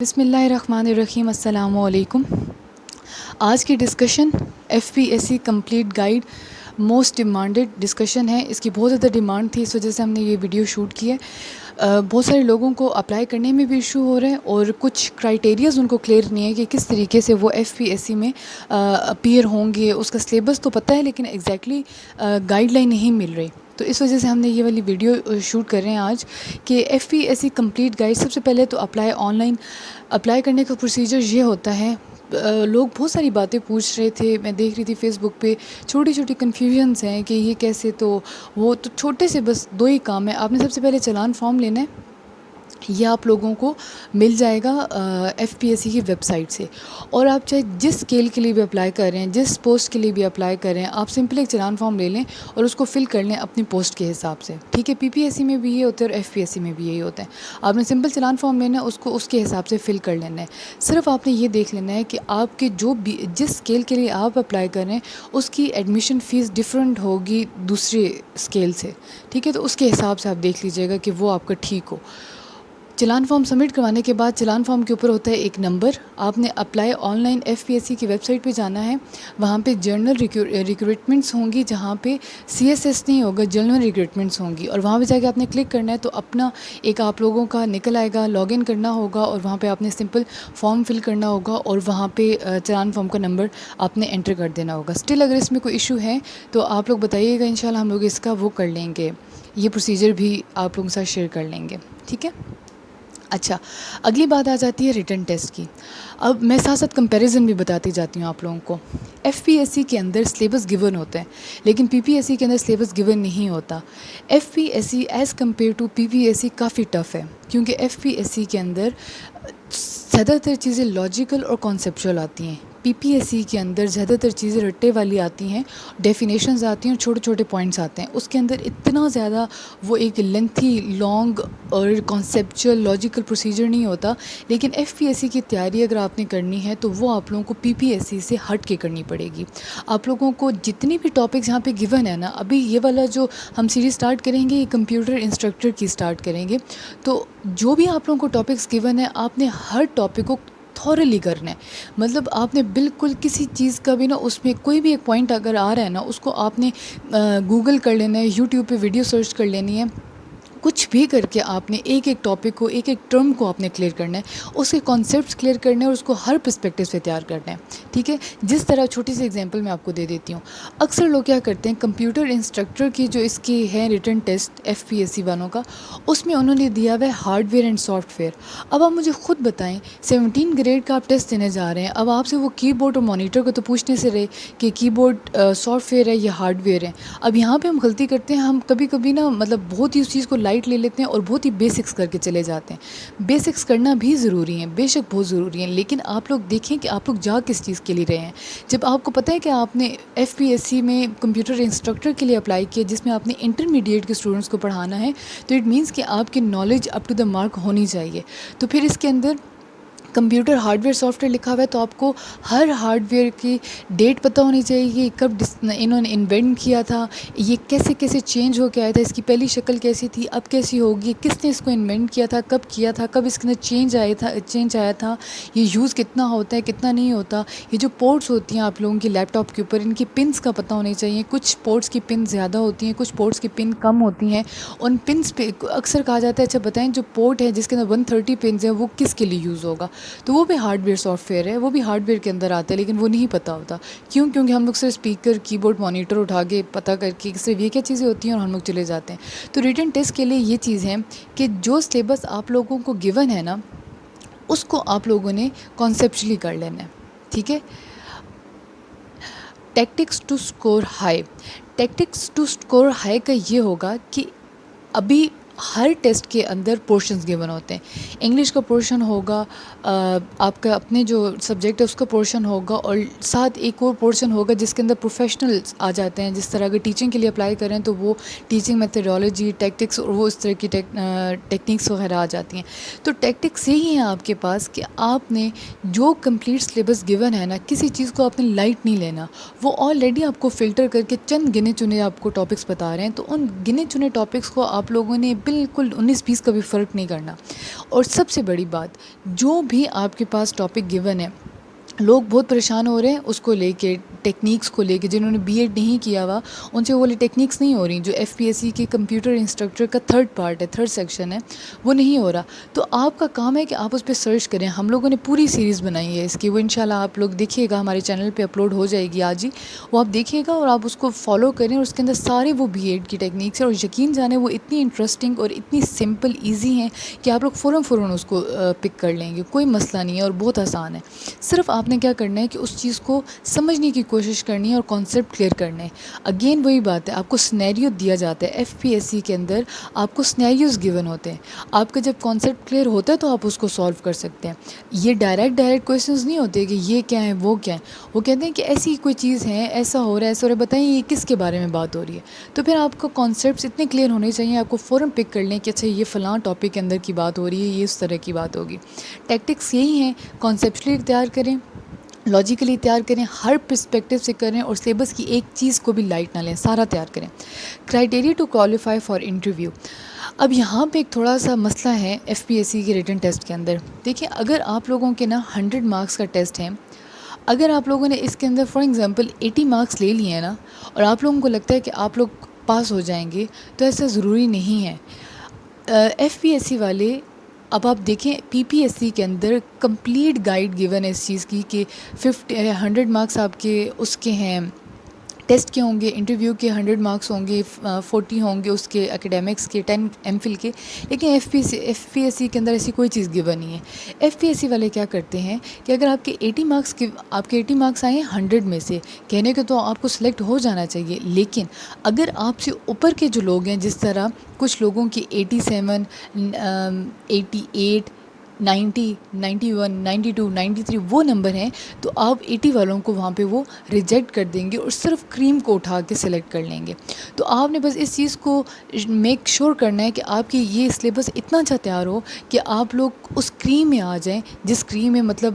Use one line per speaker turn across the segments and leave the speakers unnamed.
بسم اللہ الرحمن الرحیم. السلام علیکم. آج کی discussion F P S C complete guide most demanded discussion ہے. اس کی بہت زیادہ ڈیمانڈ تھی، اس وجہ سے ہم نے یہ ویڈیو شوٹ کی ہے. بہت سارے لوگوں کو اپلائی کرنے میں بھی ایشو ہو رہے ہیں اور کچھ کرائٹیریاز ان کو کلیئر نہیں ہے کہ کس طریقے سے وہ ایف پی ایس سی میں اپیئر ہوں گے. اس کا سلیبس تو پتہ ہے لیکن ایگزیکٹلی گائیڈ لائن نہیں مل رہی. تو اس وجہ سے ہم نے یہ والی ویڈیو شوٹ کر رہے ہیں آج کہ F P S C complete guide. سب سے پہلے تو آن لائن اپلائی کرنے کا پروسیجر یہ ہوتا ہے. لوگ بہت ساری باتیں پوچھ رہے تھے، میں دیکھ رہی تھی فیس بک پہ چھوٹی چھوٹی کنفیوژنس ہیں کہ یہ کیسے. تو وہ تو چھوٹے سے بس دو ہی کام ہیں. آپ نے سب سے پہلے چلان فارم لینا ہے، یہ آپ لوگوں کو مل جائے گا ایف پی ایس سی کی ویب سائٹ سے. اور آپ چاہے جس اسکیل کے لیے بھی اپلائی کر رہے ہیں، جس پوسٹ کے لیے بھی اپلائی کر رہے ہیں، آپ سمپل ایک چلان فارم لے لیں اور اس کو فل کر لیں اپنی پوسٹ کے حساب سے. ٹھیک ہے، پی پی ایس سی میں بھی یہ ہوتا ہے اور ایف پی ایس سی میں بھی یہی ہوتا ہے. آپ نے سمپل چلان فارم لینا ہے، اس کو اس کے حساب سے فل کر لینا ہے. صرف آپ نے یہ دیکھ لینا ہے کہ آپ کے جس اسکیل کے لیے آپ اپلائی کر رہے ہیں اس کی ایڈمیشن فیس ڈفرینٹ ہوگی دوسرے اسکیل سے. ٹھیک ہے، تو اس کے حساب سے آپ دیکھ لیجیے گا کہ وہ آپ کا ٹھیک ہو. چلان فارم سبمٹ کروانے کے بعد چلان فارم کے اوپر ہوتا ہے ایک نمبر. آپ نے apply online F P S C کی ویب سائٹ پہ جانا ہے. وہاں پہ جنرل ریکروٹمنٹس ہوں گی، جہاں پہ سی ایس ایس نہیں ہوگا، جنرل ریکروٹمنٹس ہوں گی. اور وہاں پہ جا کے آپ نے کلک کرنا ہے تو اپنا ایک آپ لوگوں کا نکل آئے گا، لاگ ان کرنا ہوگا اور وہاں پہ آپ نے سمپل فارم فل کرنا ہوگا اور وہاں پہ چلان فارم کا نمبر آپ نے انٹر کر دینا ہوگا. اسٹل اگر اس میں کوئی ایشو ہے تو آپ لوگ بتائیے گا، انشاءاللہ ہم لوگ اس کا وہ کر لیں گے، یہ پروسیجر بھی آپ لوگوں کے ساتھ شیئر کر لیں گے. ٹھیک ہے. اچھا، اگلی بات آ جاتی ہے ریٹن ٹیسٹ کی. اب میں ساتھ ساتھ کمپیریزن بھی بتاتی جاتی ہوں آپ لوگوں کو. ایف پی ایس سی کے اندر سلیبس گیون ہوتا ہے لیکن پی پی ایس سی کے اندر سلیبس گیون نہیں ہوتا. F P S C is compare to P P S C کافی ٹف ہے، کیونکہ ایف پی ایس سی کے اندر زیادہ تر چیزیں لاجیکل اور کانسیپچول آتی ہیں. پی پی ایس سی کے اندر زیادہ تر چیزیں رٹے والی آتی ہیں، ڈیفینیشنز آتی ہیں اور چھوٹے چھوٹے پوائنٹس آتے ہیں. اس کے اندر اتنا زیادہ وہ ایک لینتھی لانگ اور کانسیپچول لاجیکل پروسیجر نہیں ہوتا. لیکن ایف پی ایس سی کی تیاری اگر آپ نے کرنی ہے تو وہ آپ لوگوں کو پی پی ایس سی سے ہٹ کے کرنی پڑے گی. آپ لوگوں کو جتنی بھی ٹاپکس یہاں پہ گیون ہے نا، ابھی یہ والا جو ہم سیریز اسٹارٹ کریں گے یہ کمپیوٹر انسٹرکٹر کی اسٹارٹ کریں گے. تو جو بھی آپ لوگوں کو ٹاپکس گیون ہے، آپ نے ہر ٹاپک کو تھورلی کرنا ہے. مطلب آپ نے بالکل کسی چیز کا بھی نا، اس میں کوئی بھی ایک پوائنٹ اگر آ رہا ہے نا، اس کو آپ نے گوگل کر لینا ہے، یوٹیوب پہ ویڈیو سرچ کر لینی ہے. کچھ بھی کر کے آپ نے ایک ایک ٹاپک کو، ایک ایک ٹرم کو آپ نے کلیئر کرنا ہے، اس کے کانسیپٹس کلیئر کرنے ہیں اور اس کو ہر پرسپیکٹیو سے تیار کرنا ہے. ٹھیک ہے. جس طرح چھوٹی سی ایگزامپل میں آپ کو دے دیتی ہوں. اکثر لوگ کیا کرتے ہیں، کمپیوٹر انسٹرکٹر کی جو اس کی ہے written test F P S C والوں کا، اس میں انہوں نے دیا ہوا ہے hardware and software. اب آپ مجھے خود بتائیں، 17 گریڈ کا آپ ٹیسٹ دینے جا رہے ہیں، اب آپ سے وہ کی بورڈ اور مانیٹر کو تو پوچھنے سے رہے کہ کی بورڈ سافٹ ویئر ہے یا ہارڈ ویئر ہے. اب یہاں پہ ہم غلطی کرتے ہیں، ہم کبھی کبھی نا مطلب بہت ہی اس چیز کو لائٹ لے لیتے ہیں اور بہت ہی بیسکس کر کے چلے جاتے ہیں. بیسکس کرنا بھی ضروری ہیں، بے شک بہت ضروری ہیں، لیکن آپ لوگ دیکھیں کہ آپ لوگ جا کس چیز کے لیے رہے ہیں. جب آپ کو پتہ ہے کہ آپ نے ایف پی ایس سی میں کمپیوٹر انسٹرکٹر کے لیے اپلائی کیا جس میں آپ نے انٹرمیڈیٹ کے اسٹوڈنٹس کو پڑھانا ہے، تو اٹ مینس کہ آپ کی knowledge up to the mark ہونی چاہیے. تو پھر اس کے اندر computer hardware software لکھا ہوا ہے تو آپ کو ہر ہارڈ ویئر کی ڈیٹ پتہ ہونی چاہیے کہ کب انہوں نے انوینٹ کیا تھا، یہ کیسے کیسے چینج ہو کے آیا تھا، اس کی پہلی شکل کیسی تھی، اب کیسی ہوگی، کس نے اس کو انوینٹ کیا تھا، کب اس کے اندر چینج آیا تھا، یہ یوز کتنا ہوتا ہے کتنا نہیں ہوتا. یہ جو پورٹس ہوتی ہیں آپ لوگوں کی لیپ ٹاپ کے اوپر، ان کی پنس کا پتہ ہونے چاہیے. کچھ پورٹس کی پن زیادہ ہوتی ہیں، کچھ پورٹس کی پن کم ہوتی ہیں. ان پنس پہ اکثر کہا جاتا ہے اچھا بتائیں جو پورٹ ہے جس کے اندر 130 پنز ہیں وہ کس کے لیے یوز ہوگا. تو وہ بھی ہارڈ ویئر سافٹ ویئر ہے، وہ بھی ہارڈ ویئر کے اندر آتا ہے لیکن وہ نہیں پتہ ہوتا. کیونکہ ہم لوگ صرف اسپیکر، کی بورڈ، مانیٹر اٹھا کے پتہ کر کے صرف یہ کیا چیزیں ہوتی ہیں اور ہم لوگ چلے جاتے ہیں. تو ریٹن ٹیسٹ کے لیے یہ چیز ہے کہ جو سلیبس آپ لوگوں کو گیون ہے نا، اس کو آپ لوگوں نے کانسیپچلی کر لینا ہے. ٹھیک ہے. Tactics to score high. Tactics to score high کا یہ ہوگا کہ ابھی ہر ٹیسٹ کے اندر پورشنز گیون ہوتے ہیں. انگلش کا پورشن ہوگا، آپ کا اپنے جو سبجیکٹ ہے اس کا پورشن ہوگا، اور ساتھ ایک اور پورشن ہوگا جس کے اندر پروفیشنلز آ جاتے ہیں. جس طرح اگر ٹیچنگ کے لیے اپلائی کریں تو وہ ٹیچنگ میتھڈالوجی، ٹیکٹکس اور وہ اس طرح کی ٹیکنیکس وغیرہ آ جاتی ہیں. تو ٹیکٹکس یہی ہیں آپ کے پاس کہ آپ نے جو کمپلیٹ سلیبس گیون ہے نا، کسی چیز کو آپ نے لائٹ نہیں لینا. وہ آلریڈی آپ کو فلٹر کر کے چند گنے چنے آپ کو ٹاپکس بتا رہے ہیں، تو ان گنے چنے ٹاپکس کو آپ لوگوں نے بالکل 19-20 کا بھی فرق نہیں کرنا. اور سب سے بڑی بات، جو بھی آپ کے پاس ٹاپک گیون ہے، لوگ بہت پریشان ہو رہے ہیں اس کو لے کے، ٹیکنیکس کو لے کے. جنہوں نے بی ایڈ نہیں کیا ہوا ان سے وہ والی ٹیکنیکس نہیں ہو رہی. جو ایف پی ایس سی کے کمپیوٹر انسٹرکٹر کا تھرڈ پارٹ ہے، تھرڈ سیکشن ہے، وہ نہیں ہو رہا. تو آپ کا کام ہے کہ آپ اس پہ سرچ کریں. ہم لوگوں نے پوری سیریز بنائی ہے اس کی، وہ انشاءاللہ آپ لوگ دیکھیے گا، ہمارے چینل پہ اپلوڈ ہو جائے گی آج ہی. وہ آپ دیکھیے گا اور آپ اس کو فالو کریں، اور اس کے اندر سارے وہ بی ایڈ کی ٹیکنیکس ہیں. اور یقین جانیں وہ اتنی انٹرسٹنگ اور اتنی سمپل ایزی ہیں کہ آپ لوگ فوراً اس کو پک کر لیں گے. کوئی مسئلہ نہیں ہے اور بہت آسان ہے. صرف آپ نے کیا کرنا ہے کہ اس چیز کو سمجھنے کی کوشش کرنی ہے اور کانسیپٹ کلیئر کرنے ہیں. اگین وہی بات ہے، آپ کو سنیریو دیا جاتا ہے. ایف پی ایس سی کے اندر آپ کو سنیریوز گیون ہوتے ہیں. آپ کا جب کانسیپٹ کلیئر ہوتا ہے تو آپ اس کو سالو کر سکتے ہیں. یہ ڈائریکٹ کویشچنز نہیں ہوتے کہ یہ کیا ہے وہ کیا ہے. وہ کہتے ہیں کہ ایسی کوئی چیز ہے، ایسا ہو رہا ہے، ایسا ہو رہا ہے، بتائیں یہ کس کے بارے میں بات ہو رہی ہے. تو پھر آپ کو کانسیپٹس اتنے کلیئر ہونے چاہیے، آپ کو فوراً پک کر لیں کہ اچھا یہ فلاں ٹاپک کے اندر کی بات ہو رہی ہے، یہ اس طرح کی بات ہوگی. ٹیکٹکس یہی ہیں، کانسیپچلی تیار کریں، لاجیکلی تیار کریں، ہر پرسپیکٹیو سے کریں، اور سلیبس کی ایک چیز کو بھی لائٹ نہ لیں، سارا تیار کریں. Criteria to qualify for interview. اب یہاں پہ ایک تھوڑا سا مسئلہ ہے ایف پی ایس سی کے ریٹن ٹیسٹ کے اندر. دیکھیں اگر آپ لوگوں کے نا 100 مارکس کا ٹیسٹ ہے، اگر آپ لوگوں نے اس کے اندر فار ایگزامپل 80 مارکس لے لیے ہیں نا، اور آپ لوگوں کو لگتا ہے کہ آپ لوگ پاس ہو جائیں گے، تو ایسا ضروری نہیں ہے. ایف پی ایس سی والے، اب آپ دیکھیں پی پی ایس سی کے اندر کمپلیٹ گائیڈ گیون ہے اس چیز کی کہ 100 مارکس آپ کے اس کے ہیں ٹیسٹ کے ہوں گے، انٹرویو کے 100 مارکس ہوں گے، 40 ہوں گے اس کے اکیڈیمکس کے، 10 ایم فل کے. لیکن ایف پی ایس سی کے اندر ایسی کوئی چیز گیون نہیں ہے. ایف پی ایس سی والے کیا کرتے ہیں کہ اگر آپ کے 80 مارکس آئے ہیں 100 میں سے، کہنے کے تو آپ کو سلیکٹ ہو جانا چاہیے. لیکن اگر آپ سے اوپر کے جو لوگ ہیں، جس طرح کچھ لوگوں کی 87 88 90 91 92 93 وہ نمبر ہیں، تو آپ 80 والوں کو وہاں پہ وہ ریجیکٹ کر دیں گے اور صرف کریم کو اٹھا کے سلیکٹ کر لیں گے. تو آپ نے بس اس چیز کو میک شور کرنا ہے کہ آپ کی یہ سلیبس اتنا اچھا تیار ہو کہ آپ لوگ اس کریم میں آ جائیں، جس کریم میں مطلب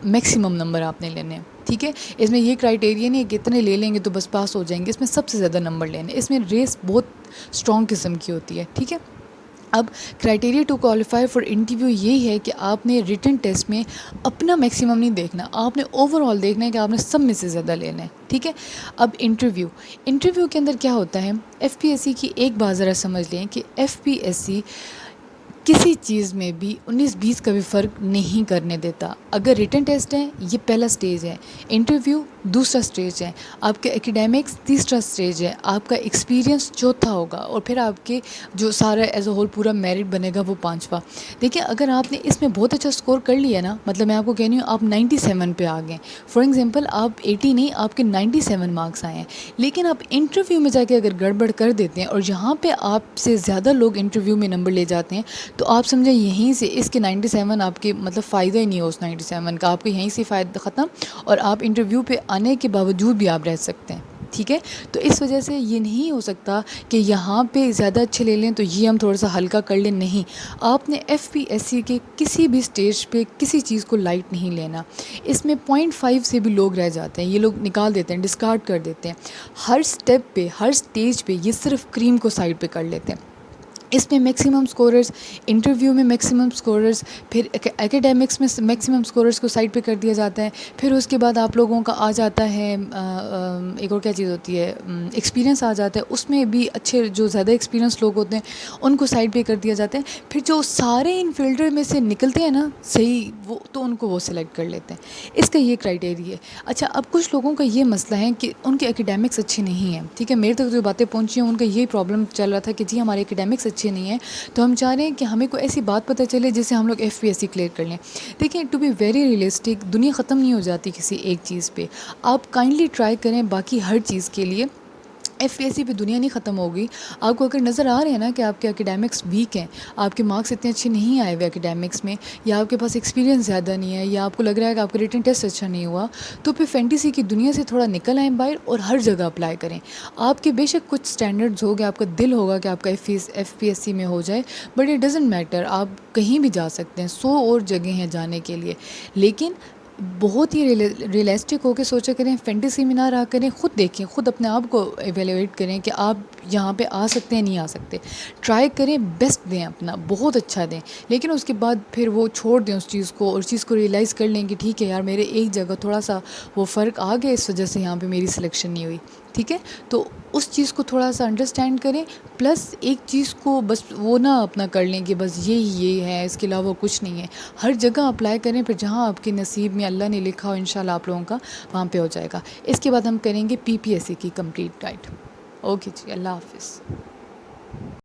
میکسیمم نمبر آپ نے لینے ہیں. ٹھیک ہے، اس میں یہ کرائٹیریا نہیں ہے کہ اتنے لے لیں گے تو بس پاس ہو جائیں گے. اس میں سب سے زیادہ نمبر لینے، اس میں ریس بہت اسٹرانگ قسم کی ہوتی ہے. ٹھیک ہے، اب criteria to qualify for interview یہی ہے کہ آپ نے ریٹن ٹیسٹ میں اپنا میکسیمم نہیں دیکھنا، آپ نے اوور آل دیکھنا ہے کہ آپ نے سب میں سے زیادہ لینا ہے. ٹھیک ہے، اب انٹرویو کے اندر کیا ہوتا ہے، ایف پی ایس سی کی ایک بات ذرا سمجھ لیں کہ ایف پی ایس سی کسی چیز میں بھی 19-20 کا بھی فرق نہیں کرنے دیتا. اگر ریٹن ٹیسٹ ہے یہ پہلا سٹیج ہے، انٹرویو دوسرا سٹیج ہے، آپ کے اکیڈیمکس تیسرا سٹیج ہے، آپ کا ایکسپیرینس چوتھا ہوگا، اور پھر آپ کے جو سارا ایز اے ہول پورا میرٹ بنے گا وہ پانچواں. دیکھیں اگر آپ نے اس میں بہت اچھا سکور کر لیا نا، مطلب میں آپ کو کہہ رہی ہوں آپ 97 پہ آ گئے، فار ایگزامپل آپ 80 نہیں، آپ کے 97 مارکس آئے ہیں، لیکن آپ انٹرویو میں جا کے اگر گڑبڑ کر دیتے ہیں اور یہاں پہ آپ سے زیادہ لوگ انٹرویو میں نمبر لے جاتے ہیں، تو آپ سمجھیں یہیں سے اس کے 97 آپ کے مطلب فائدہ ہی نہیں ہو اس 97 کا، آپ کو یہیں سے فائدہ ختم، اور آپ انٹرویو پہ آنے کے باوجود بھی آپ رہ سکتے ہیں. ٹھیک ہے، تو اس وجہ سے یہ نہیں ہو سکتا کہ یہاں پہ زیادہ اچھے لے لیں تو یہ ہم تھوڑا سا ہلکا کر لیں. نہیں، آپ نے ایف پی ایس سی کے کسی بھی سٹیج پہ کسی چیز کو لائٹ نہیں لینا. اس میں 0.5 سے بھی لوگ رہ جاتے ہیں، یہ لوگ نکال دیتے ہیں، ڈسکارڈ کر دیتے ہیں. ہر سٹیپ پہ، ہر سٹیج پہ یہ صرف کریم کو سائڈ پہ کر لیتے ہیں. اس میں میکسیمم سکوررز، انٹرویو میں میکسیمم سکوررز، پھر اکیڈیمکس میں میکسیمم سکوررز کو سائڈ پہ کر دیا جاتا ہے. پھر اس کے بعد آپ لوگوں کا آ جاتا ہے ایک اور کیا چیز ہوتی ہے، ایکسپیرینس آ جاتا ہے. اس میں بھی اچھے جو زیادہ ایکسپیرینس لوگ ہوتے ہیں ان کو سائڈ پہ کر دیا جاتا ہے. پھر جو سارے ان فلٹر میں سے نکلتے ہیں نا صحیح، وہ تو ان کو وہ سلیکٹ کر لیتے ہیں. اس کا یہ کرائٹیریا ہے. اچھا، اب کچھ لوگوں کا یہ مسئلہ ہے کہ ان کے اکیڈیمکس اچھے نہیں ہیں. ٹھیک ہے، میرے تک جو باتیں پہنچی ہیں ان کا یہی پرابلم چل رہا تھا کہ جی ہمارے اکیڈیمکس اچھے نہیں ہیں، تو ہم چاہ رہے ہیں کہ ہمیں کوئی ایسی بات پتہ چلے جس سے ہم لوگ F P S C clear کر لیں. دیکھیں ٹو بی ویری ریئلسٹک، دنیا ختم نہیں ہو جاتی کسی ایک چیز پہ. آپ کائنڈلی ٹرائی کریں باقی ہر چیز کے لیے. ایف پی ایس سی پہ دنیا نہیں ختم ہوگی. آپ کو اگر نظر آ رہے ہیں نا کہ آپ کے اکیڈیمکس ویک ہیں، آپ کے مارکس اتنے اچھے نہیں آئے ہوئے اکیڈیمکس میں، یا آپ کے پاس ایکسپیرینس زیادہ نہیں ہے، یا آپ کو لگ رہا ہے کہ آپ کا ریٹن ٹیسٹ اچھا نہیں ہوا، تو پھر فینٹیسی کی دنیا سے تھوڑا نکل آئیں باہر اور ہر جگہ اپلائی کریں. آپ کے بے شک کچھ اسٹینڈرڈز ہو گئے، آپ کا دل ہوگا کہ آپ کا ایف پی ایس سی میں ہو جائے، بٹ اٹ ڈزنٹ میٹر، آپ کہیں بھی جا سکتے ہیں، 100 اور جگہیں ہیں جانے کے لیے. لیکن بہت ہی ریئلسٹک ہو کے سوچا کریں، فینٹیسی میں نہ رہا کریں، خود دیکھیں، خود اپنے آپ کو ایویلیویٹ کریں کہ آپ یہاں پہ آ سکتے ہیں نہیں آ سکتے، ٹرائی کریں، بیسٹ دیں اپنا، بہت اچھا دیں، لیکن اس کے بعد پھر وہ چھوڑ دیں اس چیز کو، اور اس چیز کو ریئلائز کر لیں کہ ٹھیک ہے یار میرے ایک جگہ تھوڑا سا وہ فرق آ گیا، اس وجہ سے یہاں پہ میری سلیکشن نہیں ہوئی، ٹھیک ہے، تو اس چیز کو تھوڑا سا انڈرسٹینڈ کریں، پلس ایک چیز کو بس وہ نہ اپنا کر لیں کہ بس یہ ہے، اس کے علاوہ کچھ نہیں ہے، ہر جگہ اپلائی کریں، پھر جہاں آپ کے نصیب میں اللہ نے لکھا ہو انشاءاللہ آپ لوگوں کا وہاں پہ ہو جائے گا۔ اس کے بعد ہم کریں گے پی پی ایس سی کی کمپلیٹ گائیڈ۔ اوکے جی، اللہ حافظ۔